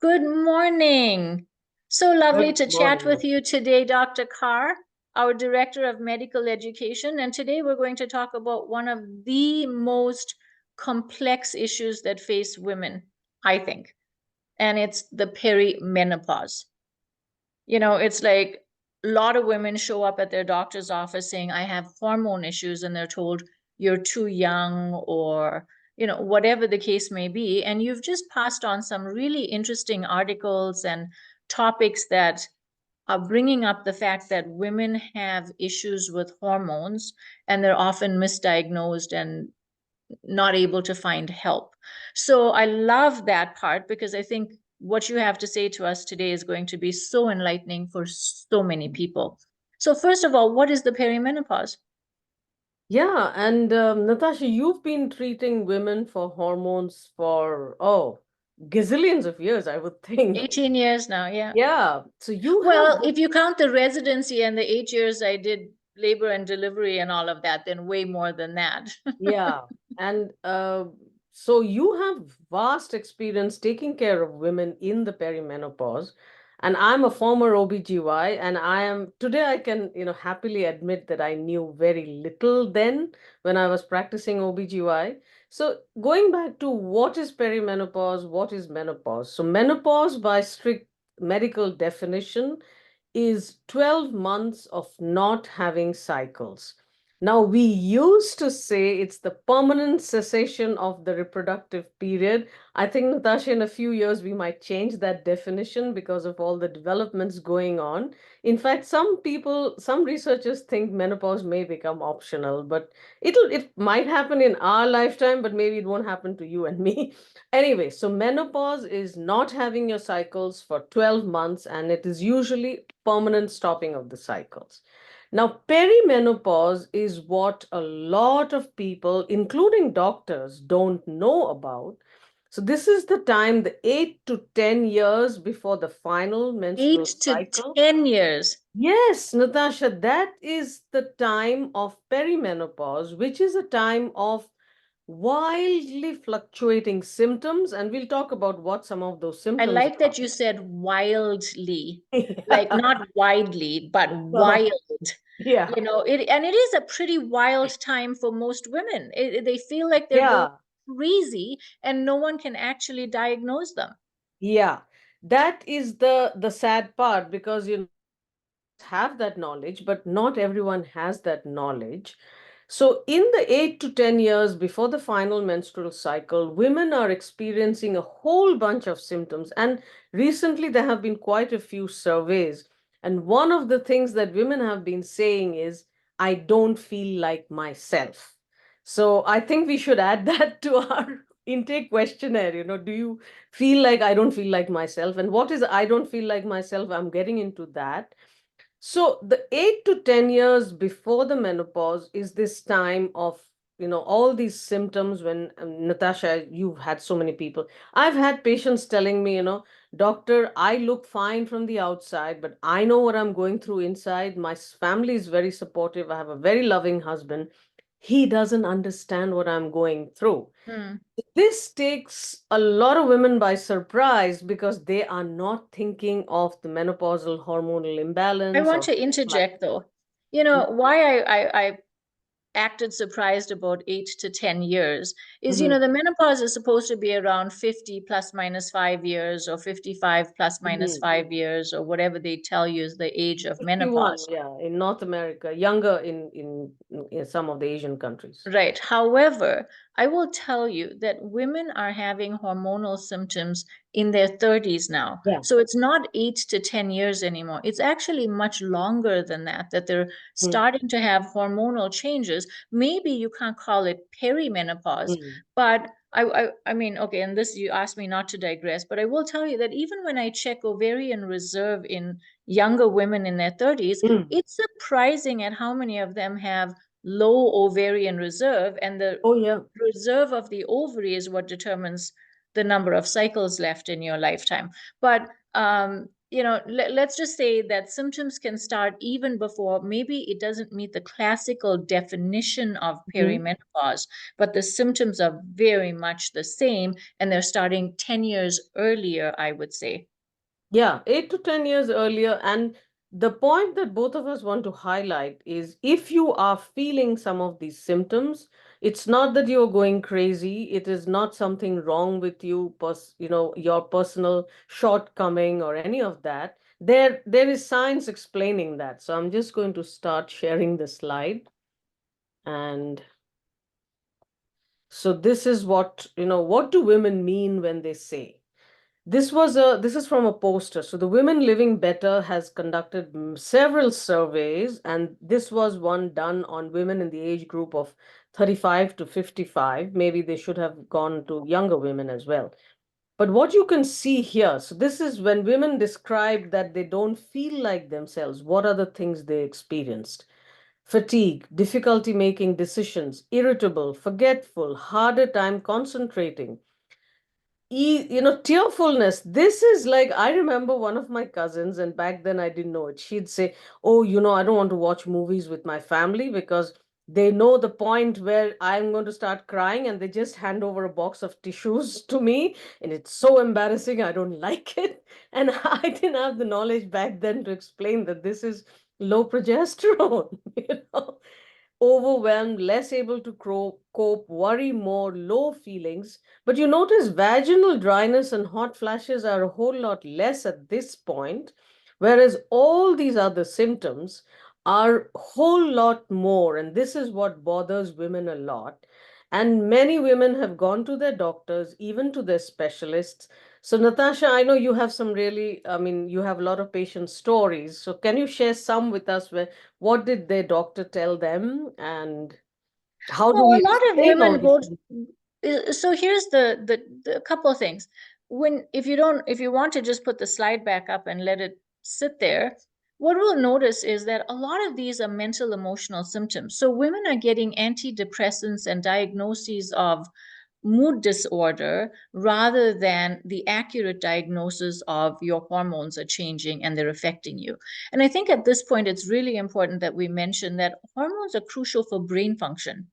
Good morning. So lovely Good to chat with morning. you today, Dr. Carr, our Director of Medical Education. And today we're going to talk about one of the most complex issues that face women, I think, and it's the perimenopause. It's like a lot of women show up at their doctor's office saying, I have hormone issues, and they're told you're too young or, whatever the case may be. And you've just passed on some really interesting articles and topics that are bringing up the fact that women have issues with hormones and they're often misdiagnosed and not able to find help. So I love that part because I think what you have to say to us today is going to be so enlightening for so many people. So, first of all, what is the perimenopause? Yeah, and Natasha, you've been treating women for hormones for, gazillions of years, I would think. 18 years now, yeah. Yeah, so you have, Well, if you count the residency and the 8 years I did labor and delivery and all of that, then way more than that. yeah, and so you have vast experience taking care of women in the perimenopause. And I'm a former OBGY, and today I can, happily admit that I knew very little then when I was practicing OBGY. So going back to what is perimenopause, what is menopause? So menopause by strict medical definition is 12 months of not having cycles. Now, we used to say it's the permanent cessation of the reproductive period. I think, Natasha, in a few years, we might change that definition because of all the developments going on. In fact, some researchers think menopause may become optional, but it might happen in our lifetime, but maybe it won't happen to you and me. Anyway, so menopause is not having your cycles for 12 months, and it is usually permanent stopping of the cycles. Now, perimenopause is what a lot of people, including doctors, don't know about. So, this is the time, the 8 to 10 years before the final Eight menstrual to cycle. 10 years. Yes, Natasha, that is the time of perimenopause, which is a time of wildly fluctuating symptoms. And we'll talk about what some of those I symptoms like are. that you said wildly, like not widely, but Yeah. wild. Yeah. It is a pretty wild time for most women. They feel like they're going Yeah. crazy and no one can actually diagnose them. Yeah. That is the sad part because have that knowledge, but not everyone has that knowledge. So, in the 8 to 10 years before the final menstrual cycle, women are experiencing a whole bunch of symptoms. And recently, there have been quite a few surveys. And one of the things that women have been saying is, I don't feel like myself. So, I think we should add that to our intake questionnaire. Do you feel like I don't feel like myself? And what is I don't feel like myself? I'm getting into that. So the 8 to 10 years before the menopause is this time of, all these symptoms when Natasha, you've had so many people. I've had patients telling me, doctor, I look fine from the outside, but I know what I'm going through inside. My family is very supportive. I have a very loving husband. He doesn't understand what I'm going through. Hmm. This takes a lot of women by surprise because they are not thinking of the menopausal hormonal I imbalance want or to like. interject though. Why I acted surprised about 8 to 10 years is, Mhm, the menopause is supposed to be around 50 plus minus 5 years or 55 plus minus mhm. 5 years or whatever they tell you is the age of 51, menopause. yeah, in North America, younger in some of the Asian countries. Right. However, I will tell you that women are having hormonal symptoms in their 30s now. Yeah. So it's not 8 to 10 years anymore. It's actually much longer than that they're Mm, starting to have hormonal changes. Maybe you can't call it perimenopause, mm, but I mean, okay, and this you asked me not to digress, but I will tell you that even when I check ovarian reserve in younger women in their 30s, mm. it's surprising at how many of them have low ovarian reserve, and the Oh, yeah. reserve of the ovary is what determines the number of cycles left in your lifetime. But let's just say that symptoms can start even before, maybe it doesn't meet the classical definition of Mhm. perimenopause, but the symptoms are very much the same, and they're starting 10 years earlier, I would say. Yeah, 8 to 10 years earlier. And the point that both of us want to highlight is if you are feeling some of these symptoms, it's not that you're going crazy. It is not something wrong with you, your personal shortcoming or any of that. There is science explaining that. So I'm just going to start sharing the slide. And so this is what do women mean when they say? This is from a poster. So the Women Living Better has conducted several surveys, and this was one done on women in the age group of 35 to 55. Maybe they should have gone to younger women as well. But what you can see here, so this is when women describe that they don't feel like themselves, what are the things they experienced? Fatigue, difficulty making decisions, irritable, forgetful, harder time concentrating, tearfulness. This is like, I remember one of my cousins, and back then I didn't know it. She'd say, oh, I don't want to watch movies with my family because they know the point where I'm going to start crying, and they just hand over a box of tissues to me, and it's so embarrassing. I don't like it. And I didn't have the knowledge back then to explain that this is low progesterone, overwhelmed, less able to cope, worry more, low feelings. But you notice vaginal dryness and hot flashes are a whole lot less at this point, whereas all these other symptoms are a whole lot more. And this is what bothers women a lot. And many women have gone to their doctors, even to their specialists. So, Natasha, I know you have you have a lot of patient stories. So, can you share some with us where what did their doctor tell them, and how do Well, we a lot of explain all women these go. things? So here's the couple of things. When if you want to just put the slide back up and let it sit there, what we'll notice is that a lot of these are mental emotional symptoms. So women are getting antidepressants and diagnoses of mood disorder rather than the accurate diagnosis of your hormones are changing and they're affecting you. And I think at this point, it's really important that we mention that hormones are crucial for brain function.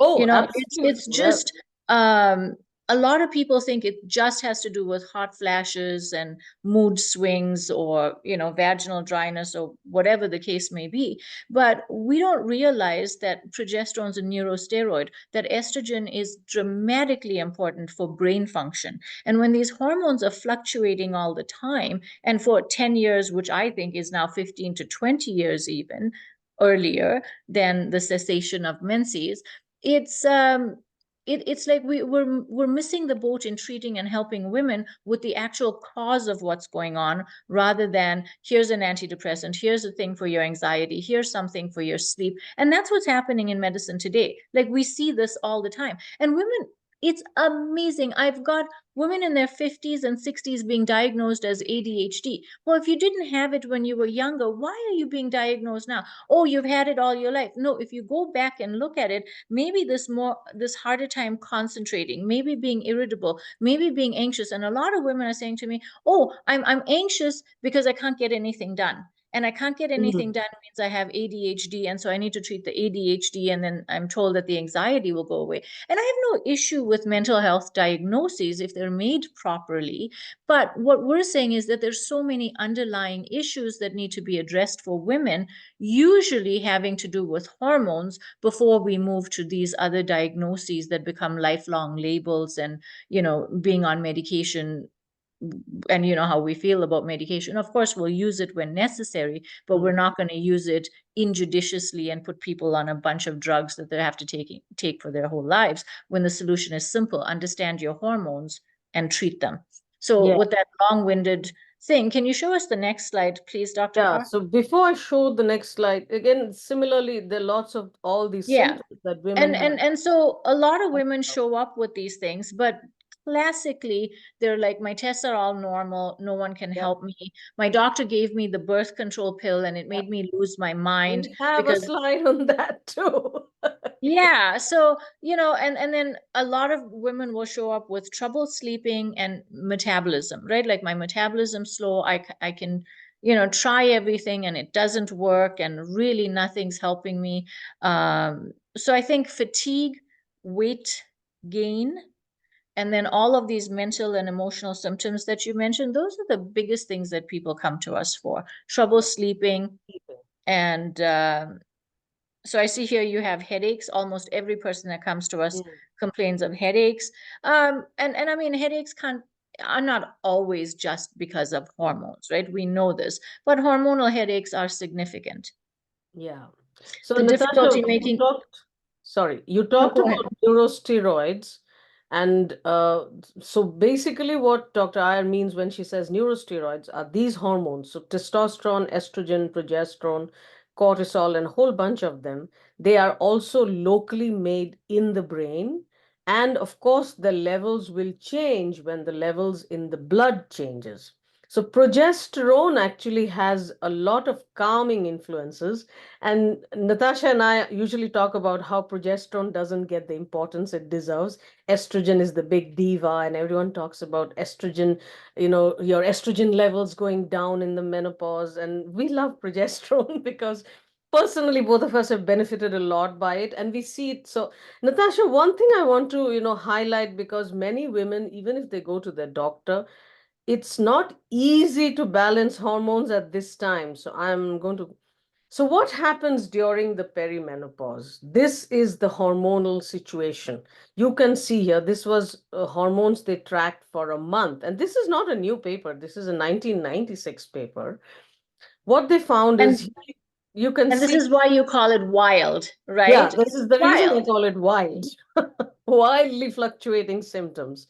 Oh, It's absolutely. Yeah. just um a lot of people think it just has to do with hot flashes and mood swings or vaginal dryness or whatever the case may be, but we don't realize that progesterone is a neurosteroid, that estrogen is dramatically important for brain function. And when these hormones are fluctuating all the time, and for 10 years, which I think is now 15 to 20 years even earlier than the cessation of menses, it's it's like we're missing the boat in treating and helping women with the actual cause of what's going on, rather than here's an antidepressant, here's a thing for your anxiety, here's something for your sleep. And that's what's happening in medicine today. Like, we see this all the time, and women, it's amazing. I've got women in their 50s and 60s being diagnosed as ADHD. Well, if you didn't have it when you were younger, why are you being diagnosed now? Oh, you've had it all your life. No, if you go back and look at it, maybe this harder time concentrating, maybe being irritable, maybe being anxious. And a lot of women are saying to me, oh, I'm anxious because I can't get anything done, and I can't get anything Mhm. done means I have ADHD, and so I need to treat the ADHD, and then I'm told that the anxiety will go away. And I have no issue with mental health diagnoses if they're made properly, but what we're saying is that there's so many underlying issues that need to be addressed for women, usually having to do with hormones, before we move to these other diagnoses that become lifelong labels and being on medication. And you know how we feel about medication. Of course, we'll use it when necessary, but we're Mhm. not going to use it injudiciously and put people on a bunch of drugs that they have to take for their whole lives, when the solution is simple: understand your hormones and treat them. So Yeah. with that long-winded thing, can you show us the next slide, please, Dr. Yeah. Carr? So before I show the next slide, again, similarly, there are lots of all these Yeah. symptoms that women and have. and and so a lot of women show up with these things, but classically they're like, my tests are all normal, no one can Yep. help me, my doctor gave me the birth control pill and it Yep. made me lose my mind We have a because slide on that too. Yeah, so and then a lot of women will show up with trouble sleeping and metabolism, right? Like my metabolism's slow. I can try everything and it doesn't work, and really nothing's helping me. So I think fatigue, weight gain, and then all of these mental and emotional symptoms that you mentioned, those are the biggest things that people come to us for. Trouble sleeping, and so I see here you have headaches. Almost every person that comes to us Mm. complains of headaches. And I mean, headaches can't are not always just because of hormones, right? We know this, but hormonal headaches are significant. Yeah. So The Natasha, difficulty making, you no, talked go about ahead. neurosteroids. And so basically what Dr. Iyer means when she says neurosteroids are these hormones. So testosterone, estrogen, progesterone, cortisol, and a whole bunch of them. They are also locally made in the brain. And of course, the levels will change when the levels in the blood changes. So progesterone actually has a lot of calming influences, and Natasha and I usually talk about how progesterone doesn't get the importance it deserves. Estrogen is the big diva, and everyone talks about estrogen, your estrogen levels going down in the menopause. And we love progesterone because personally, both of us have benefited a lot by it, and we see it. So, Natasha, one thing I want to, highlight, because many women, even if they go to their doctor, it's not easy to balance hormones at this time. So what happens during the perimenopause? This is the hormonal situation. You can see here, this was hormones they tracked for a month. And this is not a new paper. This is a 1996 paper. What they found is, And you can and this see, is why you call it wild, yeah, right? this It's is the reason I wild. call it wild, wildly fluctuating symptoms.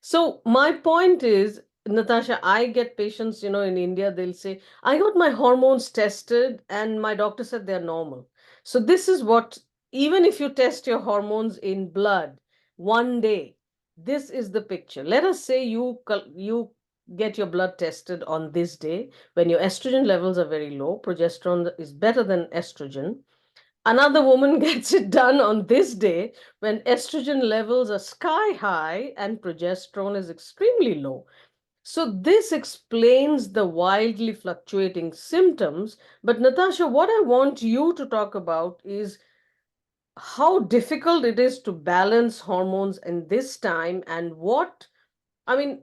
So my point is, Natasha, I get patients, in India, they'll say, I got my hormones tested and my doctor said they're normal. So this is what, even if you test your hormones in blood one day, this is the picture. Let us say you get your blood tested on this day when your estrogen levels are very low, progesterone is better than estrogen. Another woman gets it done on this day when estrogen levels are sky high and progesterone is extremely low. So, this explains the wildly fluctuating symptoms. But, Natasha, what I want you to talk about is how difficult it is to balance hormones in this time, and a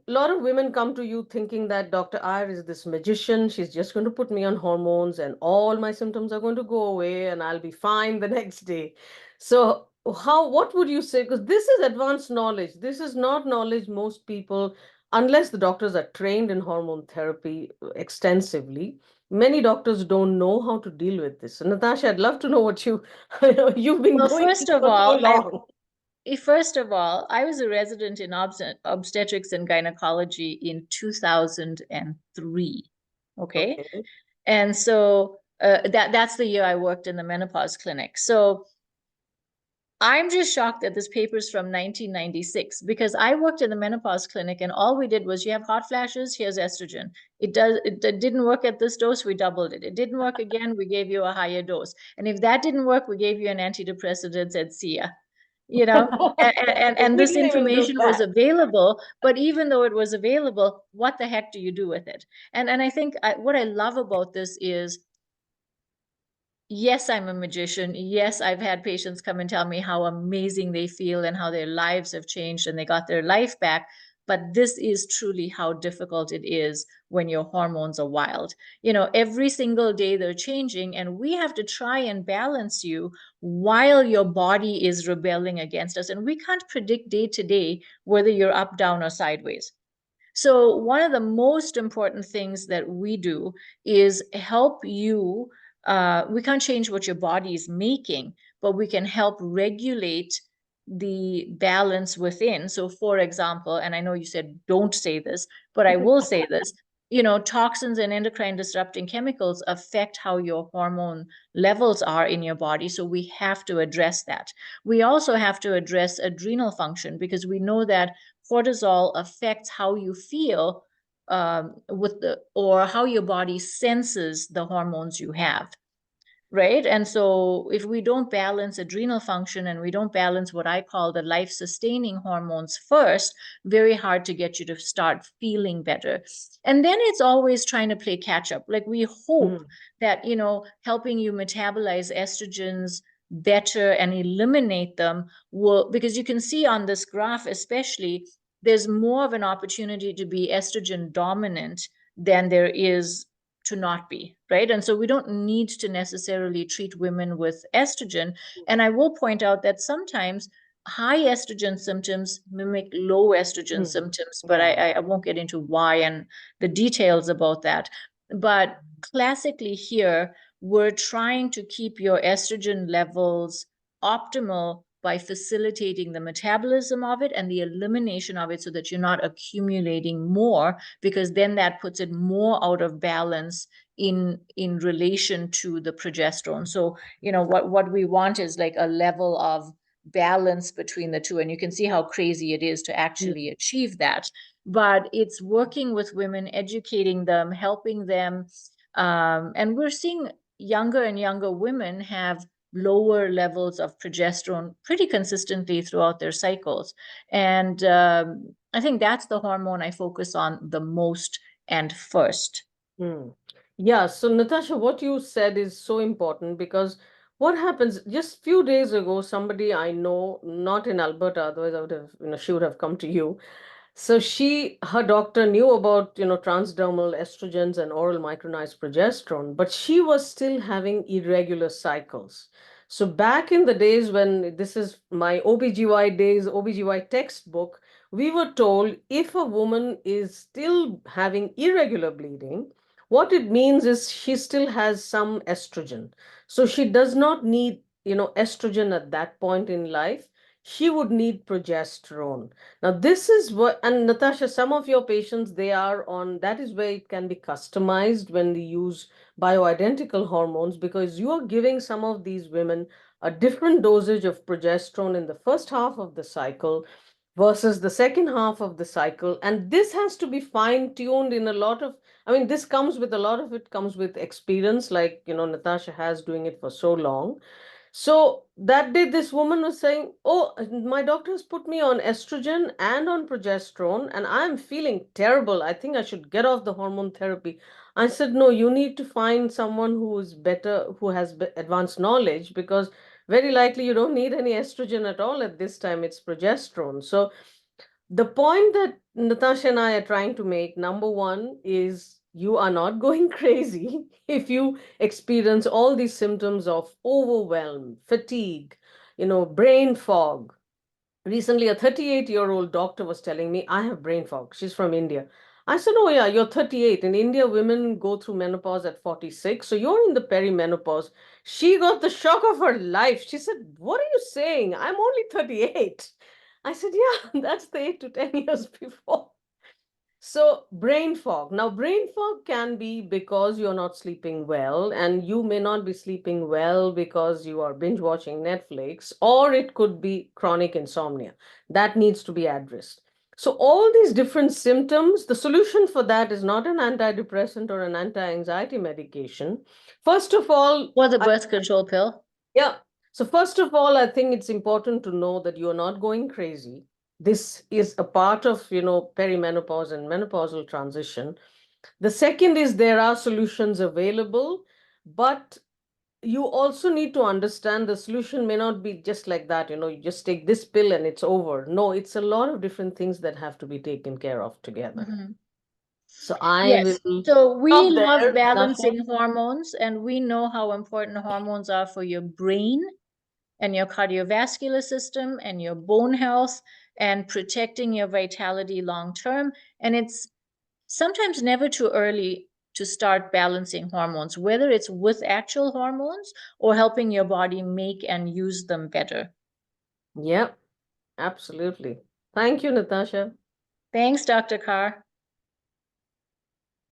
lot of women come to you thinking that Dr. Iyer is this magician. She's just going to put me on hormones and all my symptoms are going to go away and I'll be fine the next day. So, what would you say? Because this is advanced knowledge. This is not knowledge most people, unless the doctors are trained in hormone therapy extensively. Many doctors don't know how to deal with this. So, Natasha, I'd love to know what you've been Well, doing this for so long. first of all, I was a resident in obstetrics and gynecology in 2003. Okay. Okay. And so that's the year I worked in the menopause clinic. So I'm just shocked that this paper is from 1996 because I worked in the menopause clinic and all we did was you have hot flashes, here's estrogen. It didn't work at this dose, we doubled it. It didn't work again, we gave you a higher dose. And if that didn't work, we gave you an antidepressant and said, see ya. You know, and We this didn't even do information was that. available, but even though it was available, what the heck do you do with it? And I think what I love about this is yes, I'm a magician. Yes, I've had patients come and tell me how amazing they feel and how their lives have changed and they got their life back. But this is truly how difficult it is when your hormones are wild. Every single day they're changing, and we have to try and balance you while your body is rebelling against us. And we can't predict day to day whether you're up, down, or sideways. So, one of the most important things that we do is help you. We can't change what your body is making, but we can help regulate the balance within. So, for example, and I know you said don't say this, but I will say this. Toxins and endocrine disrupting chemicals affect how your hormone levels are in your body. So, we have to address that. We also have to address adrenal function because we know that cortisol affects how you feel or how your body senses the hormones you have. right? And so if we don't balance adrenal function and we don't balance what I call the life-sustaining hormones first, very hard to get you to start feeling better. And then it's always trying to play catch up. Like we hope that, helping you metabolize estrogens better and eliminate them will, because you can see on this graph, especially, there's more of an opportunity to be estrogen dominant than there is to not be, right? And so we don't need to necessarily treat women with estrogen. And I will point out that sometimes high estrogen symptoms mimic low estrogen symptoms, but I won't get into why and the details about that. But classically here, we're trying to keep your estrogen levels optimal by facilitating the metabolism of it and the elimination of it so that you're not accumulating more, because then that puts it more out of balance in relation to the progesterone. So, what we want is like a level of balance between the two. And you can see how crazy it is to actually achieve that. But it's working with women, educating them, helping them. And we're seeing younger and younger women have lower levels of progesterone pretty consistently throughout their cycles. And I think that's the hormone I focus on the most and first. Yeah, so Natasha, what you said is so important because what happens just few days ago, somebody I know, not in Alberta, otherwise I would have, she would have come to you. So her doctor knew about, transdermal estrogens and oral micronized progesterone, but she was still having irregular cycles. So back in the days when this is my OBGY days, OBGY textbook, we were told if a woman is still having irregular bleeding, what it means is she still has some estrogen. So she does not need, estrogen at that point in life. She would need progesterone. Now, this is what, and Natasha, some of your patients, they are on, that is where it can be customized when they use bioidentical hormones, because you are giving some of these women a different dosage of progesterone in the first half of the cycle versus the second half of the cycle. And this has to be fine tuned in a lot of, I mean, this comes with a lot of it comes with experience, like, Natasha has doing it for so long. So that day, this woman was saying, "Oh, my doctor's put me on estrogen and on progesterone, and I'm feeling terrible. I think I should get off the hormone therapy." I said, "No, you need to find someone who is better, who has advanced knowledge, because very likely you don't need any estrogen at all at this time. It's progesterone." So the point that Natasha and I are trying to make, number one, is you are not going crazy if you experience all these symptoms of overwhelm, fatigue, brain fog. Recently, a 38-year-old doctor was telling me, I have brain fog. She's from India. I said, "Oh, yeah, you're 38. In India, women go through menopause at 46. So you're in the perimenopause." She got the shock of her life. She said, "What are you saying? I'm only 38." I said, "Yeah, that's the 8 to 10 years before." So, brain fog. Now, brain fog can be because you're not sleeping well, and you may not be sleeping well because you are binge watching Netflix, or it could be chronic insomnia. That needs to be addressed. So, all these different symptoms, the solution for that is not an antidepressant or an anti-anxiety medication. First of all, Or the birth control pill. yeah. So first of all, I think it's important to know that you're not going crazy. This is a part of, perimenopause and menopausal transition. The second is there are solutions available, but you also need to understand the solution may not be just like that, you just take this pill and it's over. No, it's a lot of different things that have to be taken care of together. Mhm. So I Yes. will So we stop love there, Natasha. balancing hormones, and we know how important hormones are for your brain and your cardiovascular system and your bone health and protecting your vitality long term. And it's sometimes never too early to start balancing hormones, whether it's with actual hormones or helping your body make and use them better. Yep, absolutely. Thank you, Natasha. Thanks, Dr. Carr.